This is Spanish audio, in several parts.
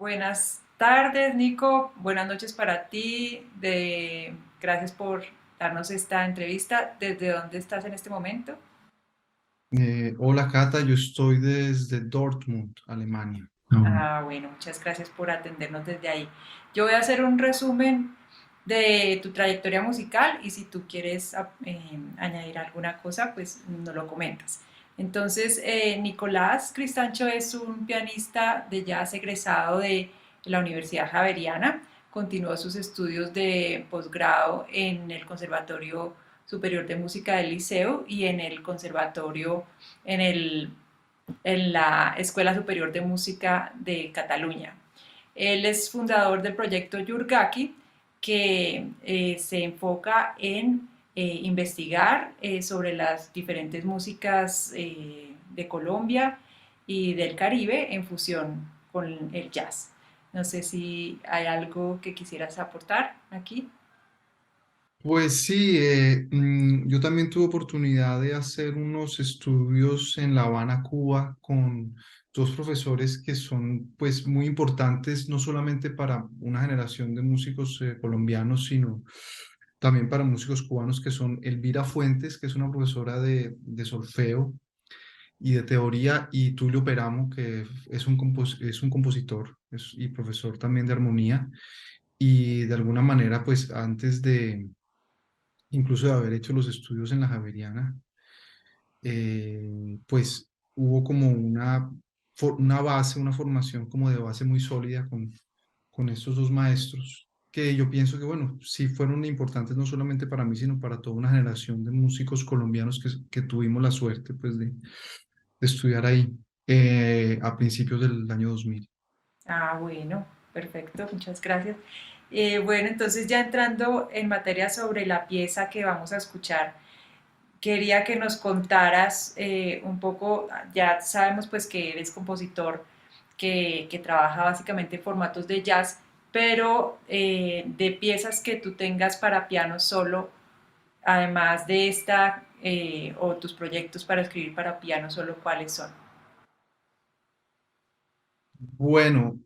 Buenas tardes, Nico. Buenas noches para ti. Gracias por darnos esta entrevista. ¿Desde dónde estás en este momento? Hola Cata, yo estoy desde Dortmund, Alemania. Bueno, muchas gracias por atendernos desde ahí. Yo voy a hacer un resumen de tu trayectoria musical y si tú quieres añadir alguna cosa, pues nos lo comentas. Entonces, Nicolás Cristancho es un pianista de jazz egresado de la Universidad Javeriana. Continuó sus estudios de posgrado en el Conservatorio Superior de Música del Liceo y en el Conservatorio en el en la Escuela Superior de Música de Cataluña. Él es fundador del proyecto Yurgaki, que se enfoca en investigar sobre las diferentes músicas de Colombia y del Caribe en fusión con el jazz. No sé si hay algo que quisieras aportar aquí. Pues sí, yo también tuve oportunidad de hacer unos estudios en La Habana, Cuba, con dos profesores que son pues muy importantes, no solamente para una generación de músicos colombianos, sino también para músicos cubanos, que son Elvira Fuentes, que es una profesora de solfeo y de teoría, y Tulio Peramo, que es es un compositor y profesor también de armonía. Y de alguna manera, pues antes de, incluso de haber hecho los estudios en la Javeriana, pues hubo como una base, una formación como de base muy sólida con estos dos maestros, que yo pienso que, bueno, sí fueron importantes no solamente para mí, sino para toda una generación de músicos colombianos que tuvimos la suerte, pues, de estudiar ahí a principios del año 2000. Bueno, perfecto, muchas gracias. Bueno, entonces ya entrando en materia sobre la pieza que vamos a escuchar, quería que nos contaras un poco, ya sabemos pues que eres compositor que trabaja básicamente en formatos de jazz, pero de piezas que tú tengas para piano solo, además de esta, o tus proyectos para escribir para piano solo, ¿cuáles son? Bueno,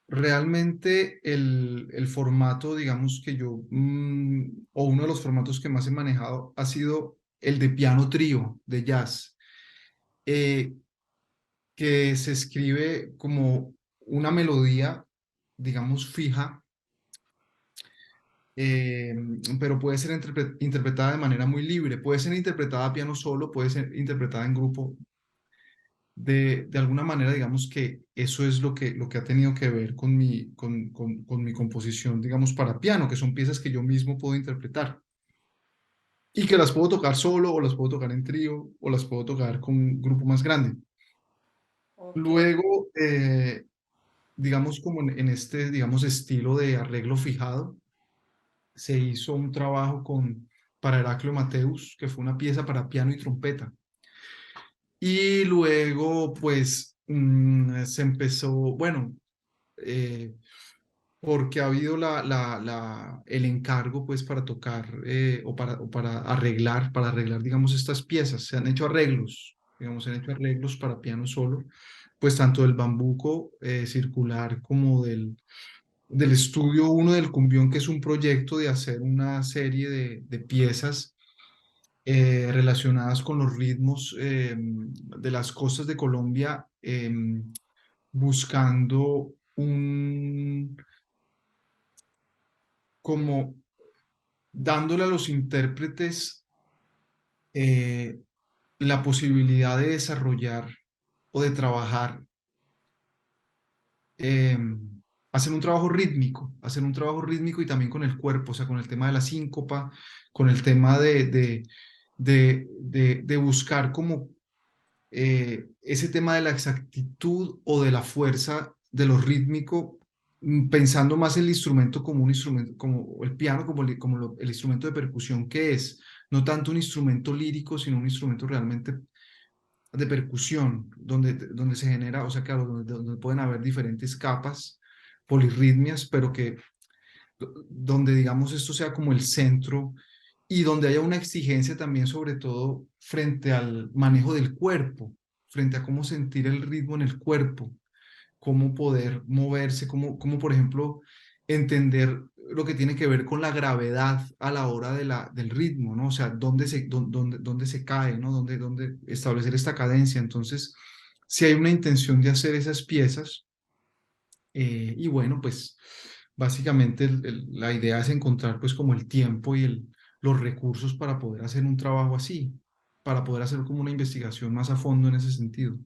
realmente el formato, digamos que yo, o uno de los formatos que más he manejado ha sido el de piano trío, de jazz, eh, que se escribe como una melodía, digamos, fija, eh, pero puede ser interpretada de manera muy libre, puede ser interpretada a piano solo, puede ser interpretada en grupo. De alguna manera, digamos que eso es lo que ha tenido que ver con con mi composición, digamos, para piano, que son piezas que yo mismo puedo interpretar y que las puedo tocar solo o las puedo tocar en trío o las puedo tocar con un grupo más grande. Ok, Luego, digamos, como en este, digamos, estilo de arreglo fijado, se hizo un trabajo para Heraclio Mateus, que fue una pieza para piano y trompeta. Y luego, pues, se empezó, bueno, eh, porque ha habido el encargo, pues, para tocar o para arreglar, digamos, estas piezas. Se han hecho arreglos, digamos, se han hecho arreglos para piano solo, pues, tanto del bambuco circular como del estudio uno del Cumbión, que es un proyecto de hacer una serie de piezas relacionadas con los ritmos de las costas de Colombia, buscando como dándole a los intérpretes eh, la posibilidad de desarrollar o de trabajar, eh, hacer un trabajo rítmico y también con el cuerpo, o sea, con el tema de la síncopa, con el tema de buscar como ese tema de la exactitud o de la fuerza de lo rítmico, pensando más el instrumento como un instrumento, como el piano, el instrumento de percusión que es, no tanto un instrumento lírico, sino un instrumento realmente de percusión, donde se genera, o sea, claro, donde pueden haber diferentes capas, polirritmias, pero que donde digamos esto sea como el centro y donde haya una exigencia también sobre todo frente al manejo del cuerpo, frente a cómo sentir el ritmo en el cuerpo, cómo poder moverse, cómo por ejemplo, entender lo que tiene que ver con la gravedad a la hora del ritmo, ¿no? O sea, dónde se cae, ¿no? Dónde establecer esta cadencia. Entonces, si hay una intención de hacer esas piezas, y bueno, pues básicamente la idea es encontrar pues como el tiempo y los recursos para poder hacer un trabajo así, para poder hacer como una investigación más a fondo en ese sentido.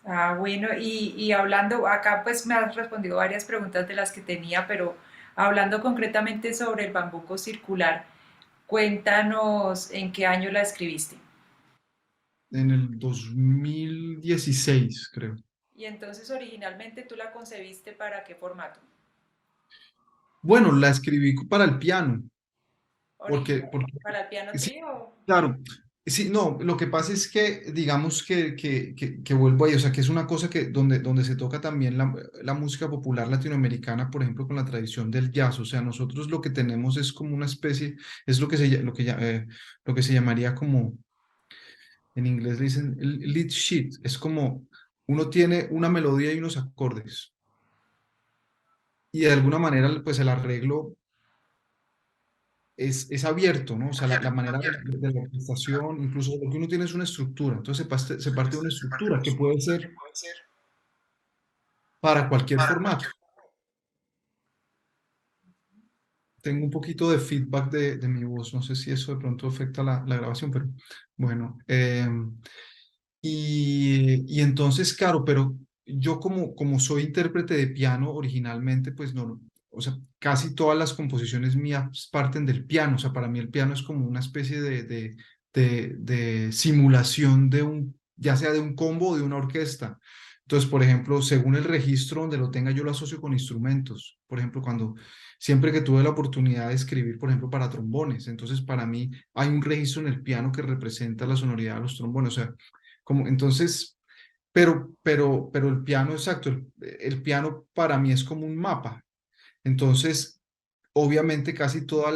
Ah, bueno, y hablando, acá pues me has respondido varias preguntas de las que tenía, pero hablando concretamente sobre el bambuco circular, cuéntanos en qué año la escribiste. En el 2016 creo. Y entonces originalmente tú la concebiste para qué formato? Bueno, la escribí para el piano, Original, porque para el piano sí, trío. claro, sí, no, lo que pasa es que, digamos que vuelvo ahí, o sea, que es una cosa que donde se toca también la música popular latinoamericana, por ejemplo, con la tradición del jazz, o sea, nosotros lo que tenemos es como una especie, es lo que se llamaría como, en inglés le dicen lead sheet, es como uno tiene una melodía y unos acordes, y de alguna manera, pues el arreglo es abierto, ¿no? O sea, la manera de la orquestación, incluso lo que uno tiene es una estructura. Entonces se parte de una estructura que puede ser para cualquier formato. Tengo un poquito de feedback de mi voz, no sé si eso de pronto afecta la grabación, pero bueno. Y entonces, claro, pero yo como soy intérprete de piano originalmente, pues no, o sea, casi todas las composiciones mías parten del piano, o sea, para mí el piano es como una especie de simulación ya sea de un combo o de una orquesta. Entonces, por ejemplo, según el registro donde lo tenga, yo lo asocio con instrumentos. Por ejemplo, siempre que tuve la oportunidad de escribir, por ejemplo, para trombones, entonces para mí hay un registro en el piano que representa la sonoridad de los trombones, o sea, entonces, pero el piano, exacto, el piano para mí es como un mapa. Entonces, obviamente casi toda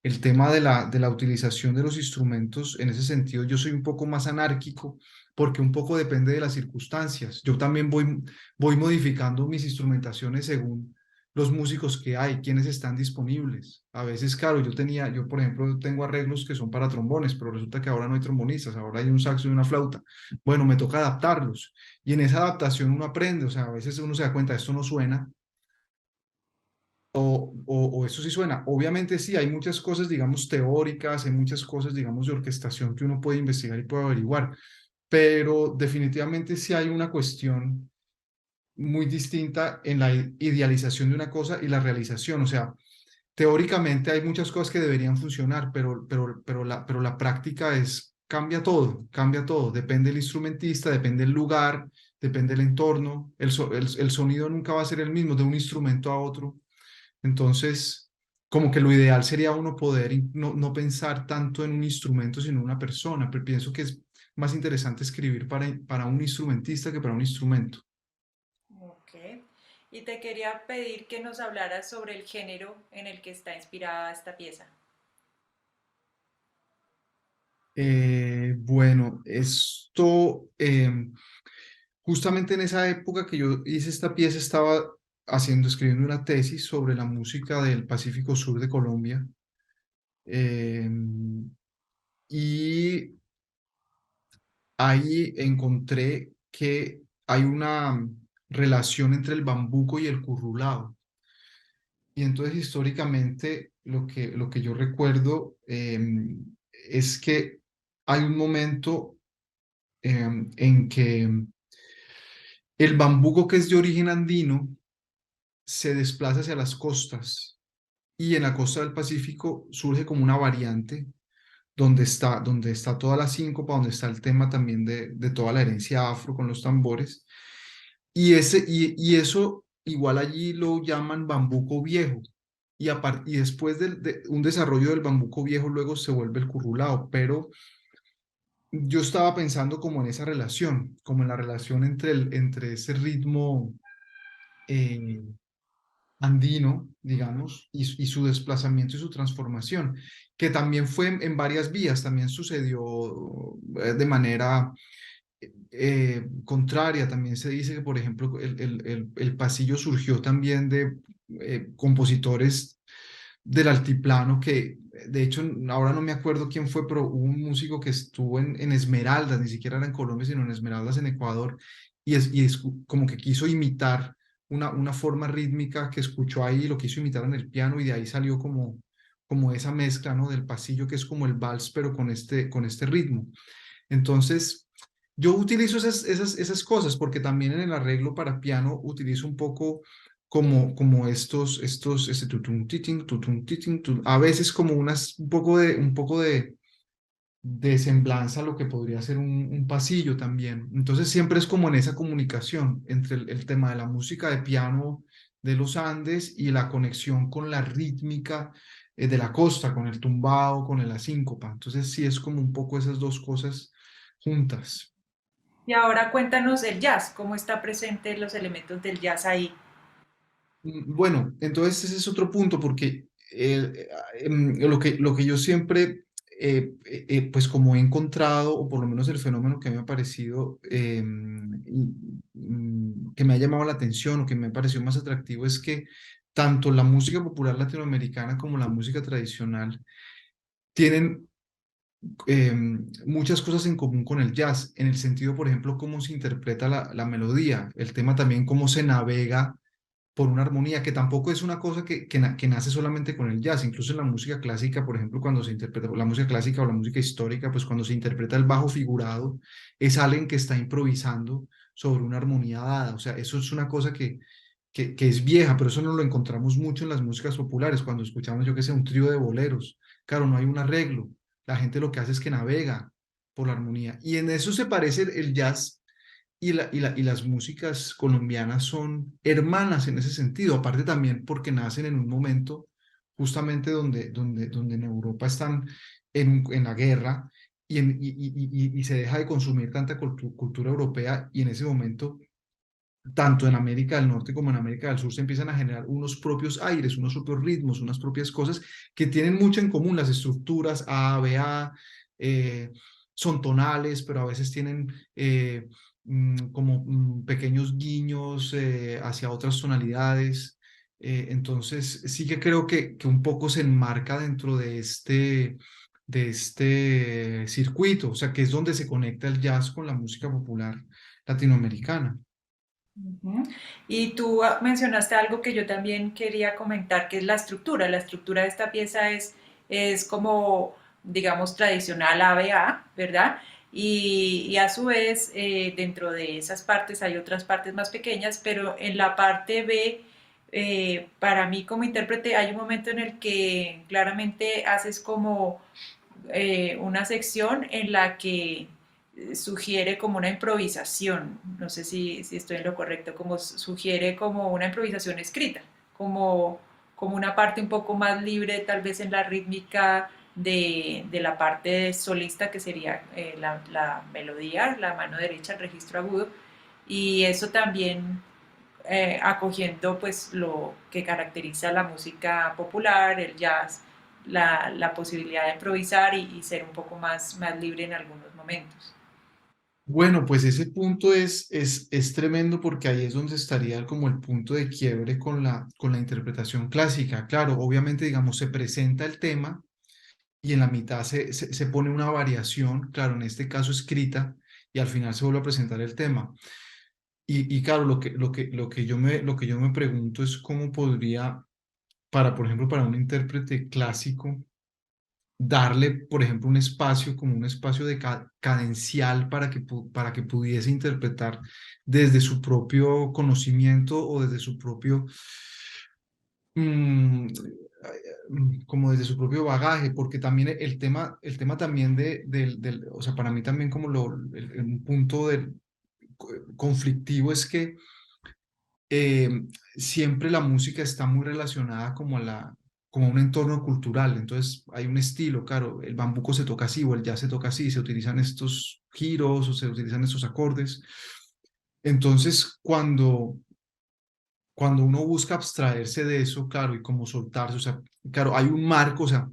el tema de la utilización de los instrumentos, en ese sentido, yo soy un poco más anárquico porque un poco depende de las circunstancias. Yo también voy modificando mis instrumentaciones según los músicos que hay, quienes están disponibles. A veces, claro, yo por ejemplo tengo arreglos que son para trombones, pero resulta que ahora no hay trombonistas, ahora hay un saxo y una flauta. Bueno, me toca adaptarlos. Y en esa adaptación uno aprende, o sea, a veces uno se da cuenta, esto no suena, o eso sí suena. Obviamente sí, hay muchas cosas, digamos, teóricas, hay muchas cosas, digamos, de orquestación que uno puede investigar y puede averiguar, pero definitivamente sí hay una cuestión muy distinta en la idealización de una cosa y la realización. O sea, teóricamente hay muchas cosas que deberían funcionar, pero la práctica cambia todo. Depende del instrumentista, depende del lugar, depende del entorno. El sonido nunca va a ser el mismo de un instrumento a otro. Entonces, como que lo ideal sería uno poder no pensar tanto en un instrumento, sino en una persona, pero pienso que es más interesante escribir para un instrumentista que para un instrumento. Ok. Y te quería pedir que nos hablaras sobre el género en el que está inspirada esta pieza. Bueno, justamente en esa época que yo hice esta pieza, estaba escribiendo una tesis sobre la música del Pacífico Sur de Colombia. eh, y ahí encontré que hay una relación entre el bambuco y el currulao. Y entonces históricamente lo que yo recuerdo es que hay un momento en que el bambuco, que es de origen andino, se desplaza hacia las costas, y en la costa del Pacífico surge como una variante donde está toda la síncopa, donde está el tema también de toda la herencia afro con los tambores. Y eso igual allí lo llaman bambuco viejo. Y después de un desarrollo del bambuco viejo, luego se vuelve el currulao. Pero yo estaba pensando como en esa relación, como en la relación entre ese ritmo eh, andino, digamos, y su desplazamiento y su transformación, que también fue en varias vías, también sucedió de manera contraria. También se dice que, por ejemplo, el pasillo surgió también de compositores del altiplano que, de hecho, ahora no me acuerdo quién fue, pero hubo un músico que estuvo en Esmeraldas, ni siquiera era en Colombia, sino en Esmeraldas, en Ecuador, y es como que quiso imitar una forma rítmica que escuchó ahí, lo quiso imitar en el piano, y de ahí salió como esa mezcla, ¿no? Del pasillo, que es como el vals, pero con este ritmo. Entonces, yo utilizo esas cosas porque también en el arreglo para piano utilizo un poco como este tutum, titín, tutum, titín, a veces como un poco de semblanza a lo que podría ser un pasillo también. Entonces siempre es como en esa comunicación entre el tema de la música de piano de los Andes y la conexión con la rítmica de la costa, con el tumbado, con la síncopa. Entonces sí es como un poco esas dos cosas juntas. Y ahora cuéntanos el jazz, cómo está presente los elementos del jazz ahí. Bueno, entonces ese es otro punto, porque lo que yo siempre, pues como he encontrado, o por lo menos el fenómeno que me ha parecido, que me ha llamado la atención o que me ha parecido más atractivo, es que tanto la música popular latinoamericana como la música tradicional tienen muchas cosas en común con el jazz, en el sentido, por ejemplo, cómo se interpreta la melodía, el tema también, cómo se navega por una armonía, que tampoco es una cosa que nace solamente con el jazz. Incluso en la música clásica, por ejemplo, cuando se interpreta la música clásica o la música histórica, pues cuando se interpreta el bajo figurado, es alguien que está improvisando sobre una armonía dada. O sea, eso es una cosa que es vieja, pero eso no lo encontramos mucho en las músicas populares, cuando escuchamos, yo que sé, un trío de boleros. Claro, no hay un arreglo, la gente lo que hace es que navega por la armonía. Y en eso se parece el jazz, y las músicas colombianas son hermanas en ese sentido, aparte también porque nacen en un momento justamente donde en Europa están en la guerra, y se deja de consumir tanta cultura europea, y en ese momento, tanto en América del Norte como en América del Sur, se empiezan a generar unos propios aires, unos propios ritmos, unas propias cosas que tienen mucho en común. Las estructuras A, B, A, eh, son tonales, pero a veces tienen como pequeños guiños hacia otras tonalidades. Entonces, sí que creo que un poco se enmarca dentro de este circuito, o sea, que es donde se conecta el jazz con la música popular latinoamericana. Ujú. Y tú mencionaste algo que yo también quería comentar, que es la estructura. La estructura de esta pieza es como, digamos, tradicional ABA, ¿verdad? Y a su vez, dentro de esas partes hay otras partes más pequeñas, pero en la parte B, para mí como intérprete, hay un momento en el que claramente haces como una sección en la que sugiere como una improvisación, no sé si estoy en lo correcto, como sugiere como una improvisación escrita, como una parte un poco más libre tal vez en la rítmica de la parte solista que sería la melodía, la mano derecha, el registro agudo, y eso también acogiendo pues lo que caracteriza la música popular, el jazz, la posibilidad de improvisar y ser un poco más libre en algunos momentos. Bueno, pues ese punto es tremendo, porque ahí es donde estaría como el punto de quiebre con la interpretación clásica. Claro, obviamente, digamos, se presenta el tema y en la mitad se pone una variación, claro, en este caso escrita, y al final se vuelve a presentar el tema. Y claro, lo que yo me pregunto es cómo podría, por ejemplo, para un intérprete clásico, darle, por ejemplo, un espacio, como un espacio cadencial, para que pudiese interpretar desde su propio conocimiento, o desde su propio, mm, como desde su propio bagaje, porque también el tema también o sea, para mí también como un punto conflictivo, es que eh, siempre la música está muy relacionada como a un entorno cultural. Entonces hay un estilo, claro, el bambuco se toca así, o el jazz se toca así, se utilizan estos giros o se utilizan estos acordes. Entonces, cuando uno busca abstraerse de eso, claro, y como soltarse, o sea, claro, hay un marco, o sea,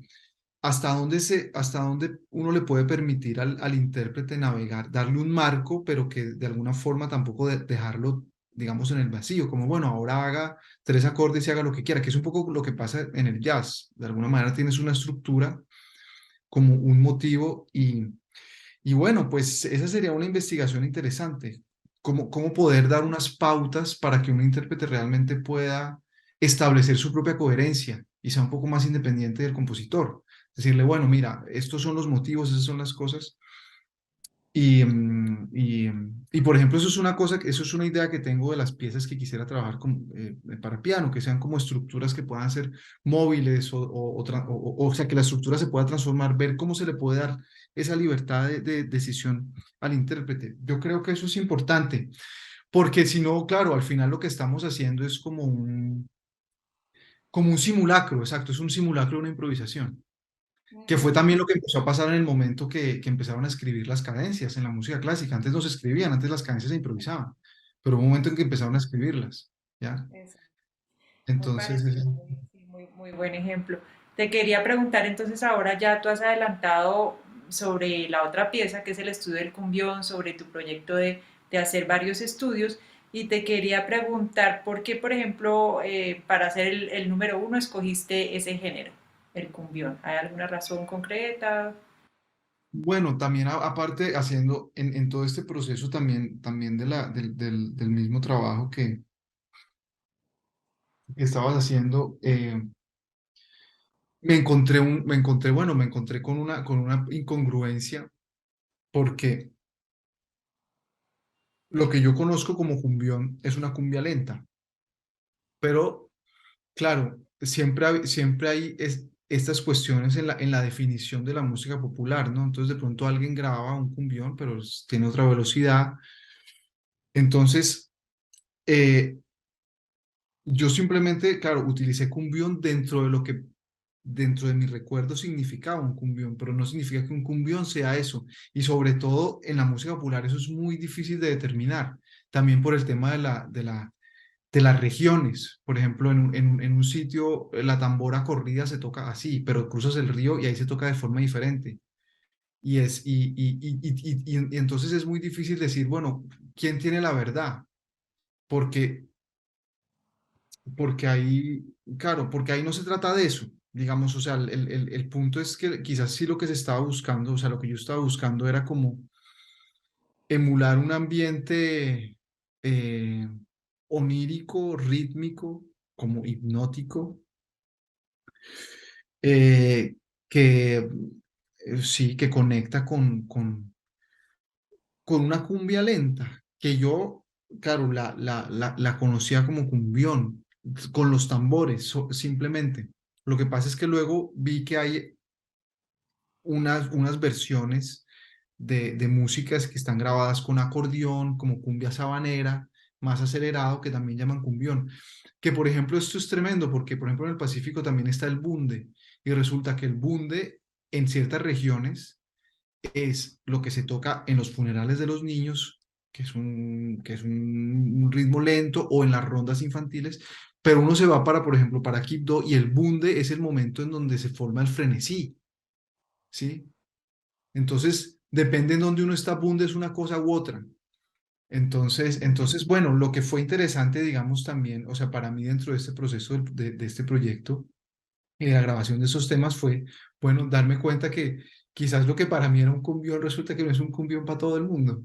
hasta dónde uno le puede permitir al intérprete navegar, darle un marco, pero que de alguna forma tampoco dejarlo, digamos, en el vacío, como bueno, ahora haga tres acordes y haga lo que quiera, que es un poco lo que pasa en el jazz. De alguna manera tienes una estructura como un motivo y bueno, pues esa sería una investigación interesante. Cómo poder dar unas pautas para que un intérprete realmente pueda establecer su propia coherencia y sea un poco más independiente del compositor. Decirle, bueno, mira, estos son los motivos, esas son las cosas. Y por ejemplo, eso es una cosa, eso es una idea que tengo de las piezas que quisiera trabajar para piano, que sean como estructuras que puedan ser móviles o sea, que la estructura se pueda transformar, ver cómo se le puede dar esa libertad de decisión al intérprete. Yo creo que eso es importante, porque si no, claro, al final lo que estamos haciendo es como un simulacro, exacto, es un simulacro de una improvisación que fue Ujú. también lo que empezó a pasar en el momento que empezaron a escribir las cadencias en la música clásica. Antes no se escribían, antes las cadencias se improvisaban, pero hubo un momento en que empezaron a escribirlas, ¿ya? Eso. Me Entonces, parece muy, sí, muy buen ejemplo. Te quería preguntar entonces ahora ya tú has adelantado sobre la otra pieza que es el estudio del cumbión, sobre tu proyecto de hacer varios estudios y te quería preguntar por qué, por ejemplo, para hacer el número uno escogiste ese género, el cumbión. ¿Hay alguna razón concreta? bueno, también aparte haciendo en todo este proceso también del mismo trabajo que estabas haciendo, me encontré con una incongruencia porque lo que yo conozco como cumbión es una cumbia lenta, pero claro, siempre hay estas cuestiones en la definición de la música popular, ¿no? Entonces de pronto alguien graba un cumbión, pero tiene otra velocidad. Entonces, eh, yo simplemente, claro, utilicé cumbión dentro de mi recuerdo significaba un cumbión, pero no significa que un cumbión sea eso. Y sobre todo en la música popular eso es muy difícil de determinar, también por el tema de las regiones. Por ejemplo, en un sitio la tambora corrida se toca así, pero cruzas el río y ahí se toca de forma diferente. Y entonces es muy difícil decir, bueno, ¿quién tiene la verdad? Porque, porque ahí, claro, porque ahí no se trata de eso. Digamos, o sea, el punto es que quizás sí lo que se estaba buscando, o sea, lo que yo estaba buscando era como emular un ambiente eh, onírico, rítmico, como hipnótico, eh, que sí, que conecta con una cumbia lenta, que yo, claro, la conocía como cumbión, con los tambores, simplemente. Lo que pasa es que luego vi que hay unas versiones de músicas que están grabadas con acordeón, como cumbia sabanera, más acelerado, que también llaman cumbión. Que por ejemplo esto es tremendo porque por ejemplo en el Pacífico también está el bunde y resulta que el bunde en ciertas regiones es lo que se toca en los funerales de los niños, que es un ritmo lento o en las rondas infantiles, pero uno se va para, por ejemplo, para Quibdó y el bunde es el momento en donde se forma el frenesí, ¿sí? Entonces, depende en dónde uno está, bunde es una cosa u otra. Bueno, lo que fue interesante, digamos, también, o sea, para mí dentro de este proceso de este proyecto y de la grabación de esos temas fue, bueno, darme cuenta que quizás lo que para mí era un cumbión resulta que no es un cumbión para todo el mundo.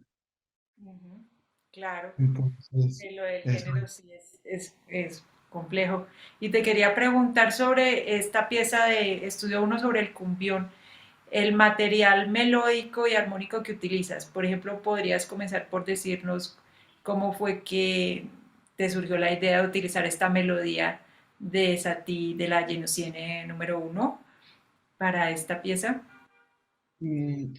Ujú. Claro. Entonces, Sí, lo del eso. género sí es complejo. Y te quería preguntar sobre esta pieza de Estudio uno sobre el cumbión, el material melódico y armónico que utilizas. Por ejemplo, podrías comenzar por decirnos cómo fue que te surgió la idea de utilizar esta melodía de Satie de la Genosienne número uno para esta pieza. Mm,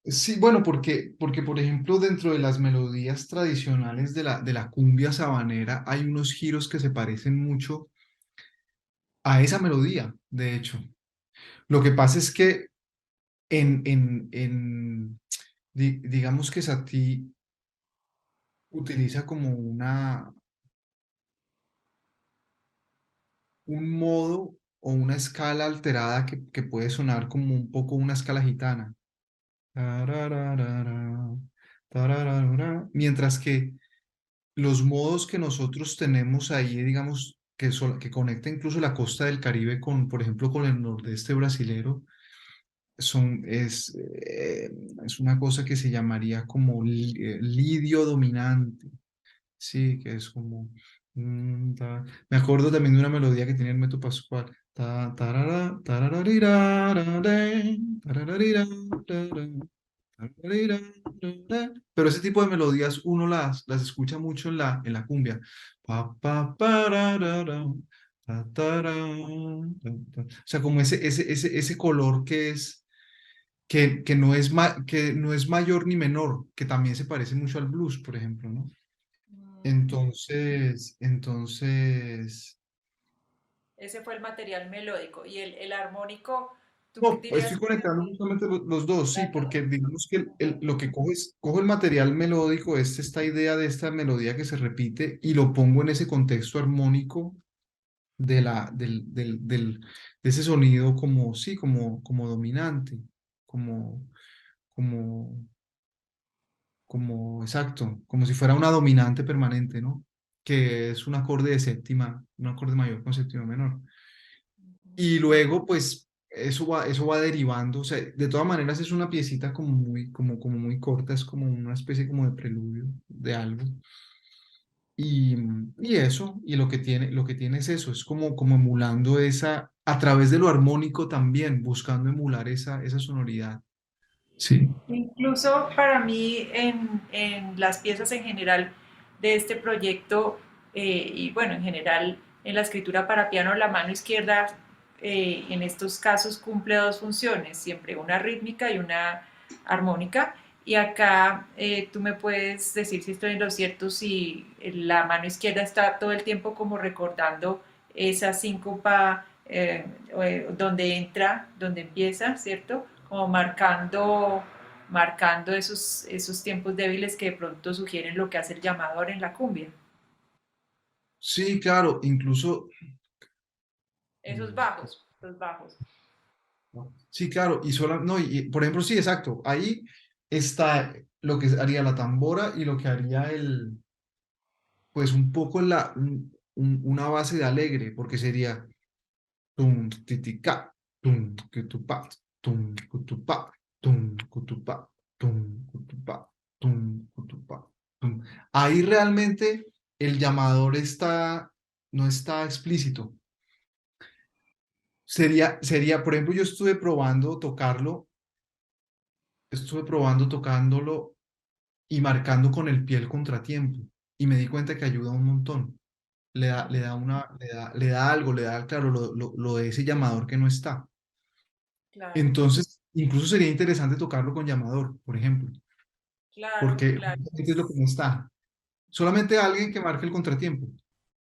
sí, bueno, porque por ejemplo, dentro de las melodías tradicionales de la cumbia sabanera hay unos giros que se parecen mucho a esa melodía, de hecho. Lo que pasa es que digamos que Satie utiliza como un modo o una escala alterada que puede sonar como un poco una escala gitana. Tarararara, tarararara. Mientras que los modos que nosotros tenemos ahí, digamos, que conecta incluso la costa del Caribe con, por ejemplo, con el nordeste brasilero, son, es una cosa que se llamaría como lidio dominante, sí, que es como... Me acuerdo también de una melodía que tiene el Método Pascual. Tarara, tarararirararé, tarararirararé, tarararirararé. Pero ese tipo de melodías uno las escucha mucho en la cumbia. Pa, pa, pararara, ta, tará, ta, ta. O sea, como ese color que es que no es que no es mayor ni menor, que también se parece mucho al blues, por ejemplo, ¿no? Entonces, Ese fue el material melódico. Y el armónico, ¿tú qué no, estoy dirías que conectando también? justamente los dos, sí, Las porque dos. digamos que Ajá. lo que cojo es, cojo el material melódico, esta idea de esta melodía que se repite, y lo pongo en ese contexto armónico de ese sonido como, sí, como dominante, como, como, como, exacto, como si fuera una dominante permanente, ¿no? Que es un acorde de séptima, un acorde mayor con séptima menor. Y luego, pues, eso va derivando, o sea, de todas maneras es una piecita como muy, como muy corta, es como una especie como de preludio de algo. Y eso, y lo que tiene es eso, es como emulando esa, a través de lo armónico también, buscando emular esa sonoridad. Sí. Incluso para mí en las piezas en general de este proyecto y bueno, en general en la escritura para piano, la mano izquierda en estos casos cumple dos funciones, siempre una rítmica y una armónica. Y acá tú me puedes decir si estoy en lo cierto, si la mano izquierda está todo el tiempo como recordando esa síncopa donde entra, donde empieza, ¿cierto? Como marcando esos tiempos débiles que de pronto sugieren lo que hace el llamador en la cumbia. Sí, claro, incluso, Esos bajos, los bajos. ¿no? Sí, claro, y no, por ejemplo, sí, exacto, ahí está lo que haría la tambora y lo que haría pues un poco una base de alegre, porque sería tum, titica, tum, cutupa, tum, cutupa, tum, cutupa, tum, cutupa, tum, cutupa, tum. Ahí realmente el llamador no está explícito. Por ejemplo, yo estuve probando tocándolo y marcando con el pie el contratiempo, y me di cuenta que ayuda un montón. Le da algo, le da, claro, lo de ese llamador que no está. Claro, Entonces, incluso sería interesante tocarlo con llamador, por ejemplo, claro, porque claro. justamente es lo que no está. Solamente alguien que marque el contratiempo.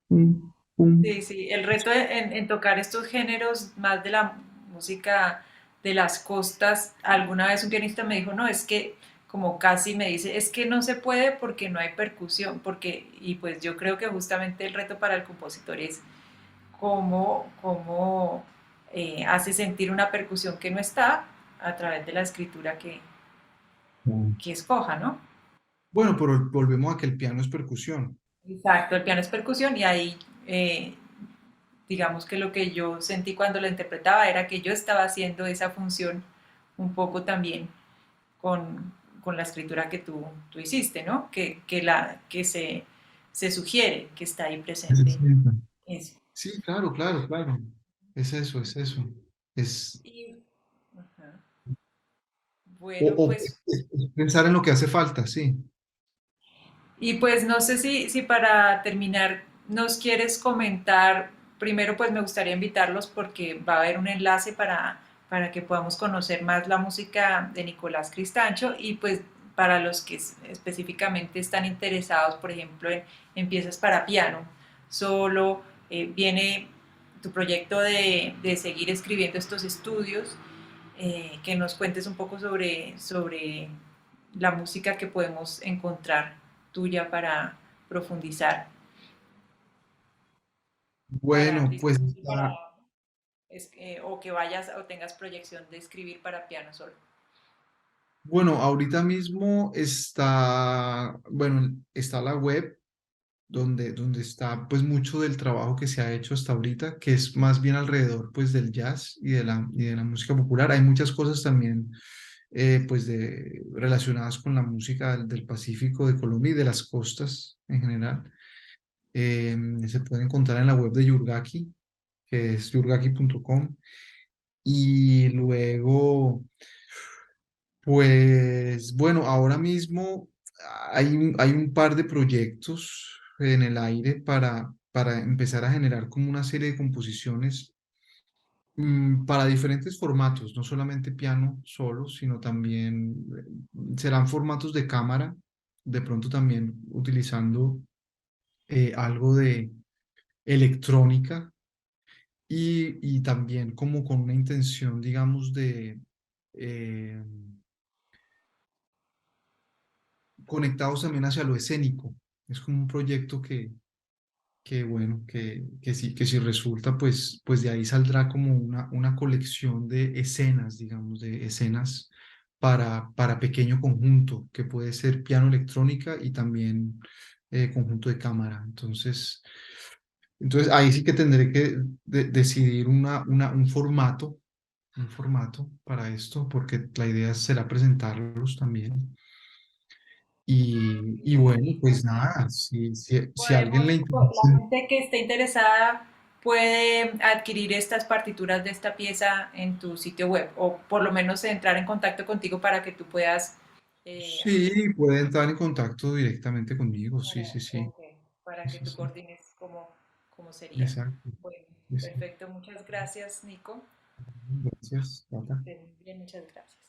Pum, pum. Sí, sí, el reto en tocar estos géneros más de la música de las costas, alguna vez un pianista me dijo, no, es que como casi me dice, es que no se puede porque no hay percusión, porque, y pues yo creo que justamente el reto para el compositor es cómo hace sentir una percusión que no está a través de la escritura Mm. que escoja, ¿no? Bueno, pero volvemos a que el piano es percusión. Exacto, el piano es percusión y ahí digamos que lo que yo sentí cuando lo interpretaba era que yo estaba haciendo esa función un poco también con la escritura que tú hiciste, ¿no? Que se sugiere que está ahí Es presente cierto. eso. Sí, claro, claro, claro. Es eso, es eso. Es, Y, ajá. o, Bueno, o pues pensar en lo que hace falta, sí. y pues no sé si para terminar nos quieres comentar, primero pues me gustaría invitarlos porque va a haber un enlace para que podamos conocer más la música de Nicolás Cristancho y pues para los que específicamente están interesados, por ejemplo, en piezas para piano, solo viene tu proyecto de seguir escribiendo estos estudios, que nos cuentes un poco sobre la música que podemos encontrar tuya para profundizar, para Bueno, pues discutir para... o que vayas o tengas proyección de escribir para piano solo. Bueno, ahorita mismo está, bueno, está la web donde está pues mucho del trabajo que se ha hecho hasta ahorita, que es más bien alrededor pues del jazz y de la música popular. Hay muchas cosas también pues relacionadas con la música del Pacífico, de Colombia y de las costas en general. Se puede encontrar en la web de Yurgaki, que es yurgaki.com. Y luego, pues bueno, ahora mismo hay un par de proyectos en el aire para empezar a generar como una serie de composiciones para diferentes formatos, no solamente piano solo, sino también serán formatos de cámara, de pronto también utilizando algo de electrónica y también como con una intención, digamos, de eh, conectados también hacia lo escénico. Es como un proyecto que bueno, que si resulta, pues de ahí saldrá como una colección de escenas, digamos, de escenas para pequeño conjunto, que puede ser piano electrónica y también conjunto de cámara. Entonces ahí sí que tendré que decidir un formato para esto, porque la idea será presentarlos también. Y bueno, pues nada, si a alguien le interesa. La gente que esté interesada puede adquirir estas partituras de esta pieza en tu sitio web o por lo menos entrar en contacto contigo para que tú puedas Sí, puede entrar en contacto directamente conmigo, sí, sí, sí, ok, para que sí, tú sí, coordines cómo sería. exacto, Bueno, exacto. perfecto. Muchas gracias, Nico. Gracias, Tata. Bien, muchas gracias.